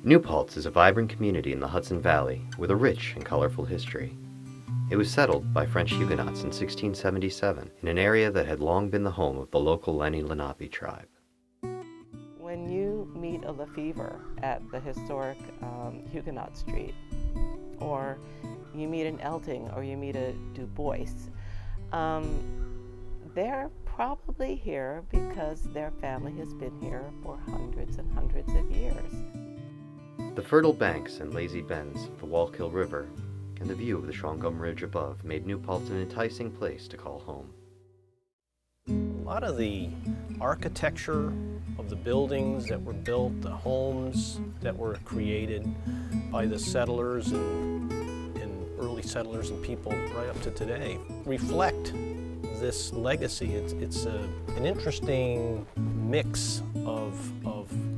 New Paltz is a vibrant community in the Hudson Valley with a rich and colorful history. It was settled by French Huguenots in 1677 in an area that had long been the home of the local Lenni Lenape tribe. When you meet a Lefevre at the historic Huguenot Street, or you meet an Elting, or you meet a Du Bois, they're probably here because their family has been here for hundreds and hundreds of years. The fertile banks and lazy bends of the Wallkill River and the view of the Shawangum Ridge above made New Paltz an enticing place to call home. A lot of the architecture of the buildings that were built, the homes that were created by the settlers and early settlers and people right up to today reflect this legacy. It's an interesting mix of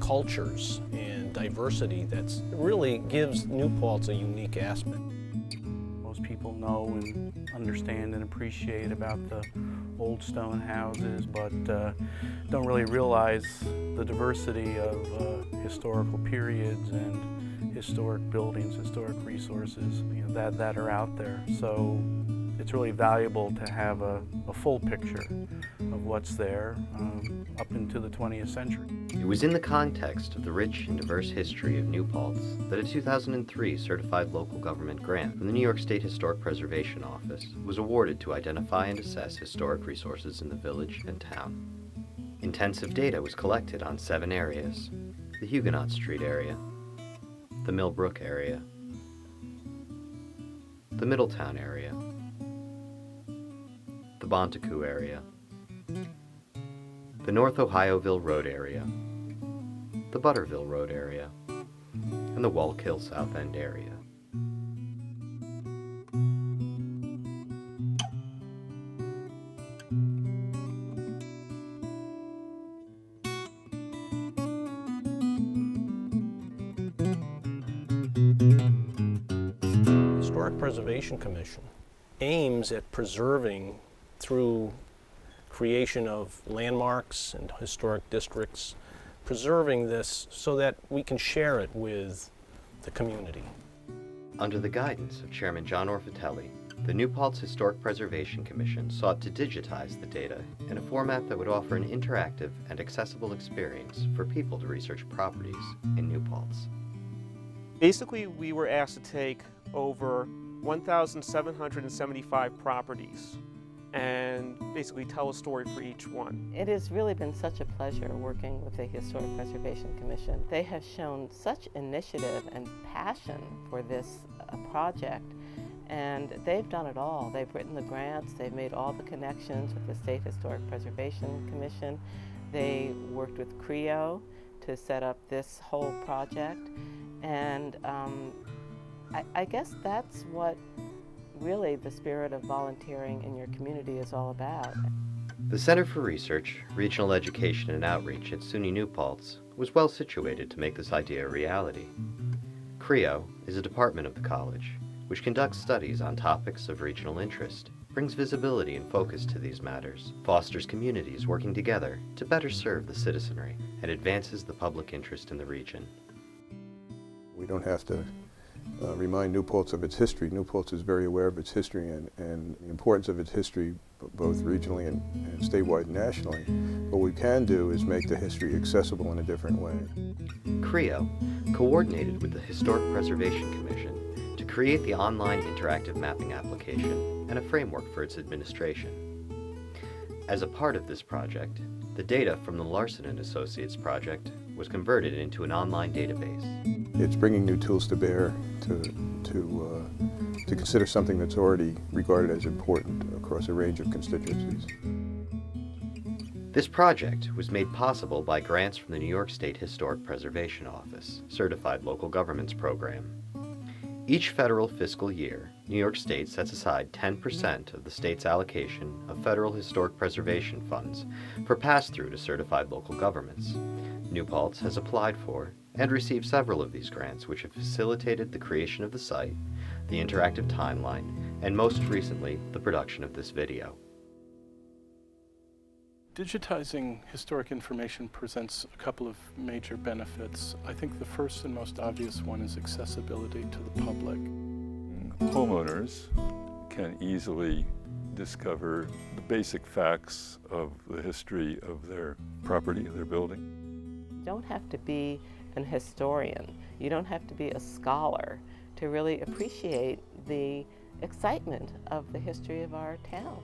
cultures and diversity that really gives New Paltz a unique aspect. Most people know and understand and appreciate about the old stone houses, but don't really realize the diversity of historical periods and historic buildings, historic resources, that are out there. So it's really valuable to have a full picture of what's there up into the 20th century. It was in the context of the rich and diverse history of New Paltz that a 2003 certified local government grant from the New York State Historic Preservation Office was awarded to identify and assess historic resources in the village and town. Intensive data was collected on 7 areas: the Huguenot Street area, the Millbrook area, the Middletown area, the Bontecoup area, the North Ohioville Road area, the Butterville Road area, and the Wallkill South End area. Historic Preservation Commission aims at preserving, through creation of landmarks and historic districts, preserving this so that we can share it with the community. Under the guidance of Chairman John Orfatelli, the New Paltz Historic Preservation Commission sought to digitize the data in a format that would offer an interactive and accessible experience for people to research properties in New Paltz. Basically, we were asked to take over 1,775 properties and basically tell a story for each one. It has really been such a pleasure working with the Historic Preservation Commission. They have shown such initiative and passion for this project, and they've done it all. They've written the grants, they've made all the connections with the State Historic Preservation Commission. They worked with CREO to set up this whole project, and I guess that's what really the spirit of volunteering in your community is all about. The Center for Research, Regional Education and Outreach at SUNY New Paltz was well situated to make this idea a reality. CREO is a department of the college which conducts studies on topics of regional interest, brings visibility and focus to these matters, fosters communities working together to better serve the citizenry, and advances the public interest in the region. We don't have to remind New Paltz of its history. New Paltz is very aware of its history and the importance of its history, both regionally and statewide and nationally. What we can do is make the history accessible in a different way. CREO coordinated with the Historic Preservation Commission to create the online interactive mapping application and a framework for its administration. As a part of this project, the data from the Larson & Associates project was converted into an online database. It's bringing new tools to bear to consider something that's already regarded as important across a range of constituencies. This project was made possible by grants from the New York State Historic Preservation Office, Certified Local Governments Program. Each federal fiscal year, New York State sets aside 10% of the state's allocation of federal historic preservation funds for pass-through to certified local governments. New Paltz has applied for and received several of these grants, which have facilitated the creation of the site, the interactive timeline, and most recently, the production of this video. Digitizing historic information presents a couple of major benefits. I think the first and most obvious one is accessibility to the public. Homeowners can easily discover the basic facts of the history of their property, their building. You don't have to be an historian. You don't have to be a scholar to really appreciate the excitement of the history of our town.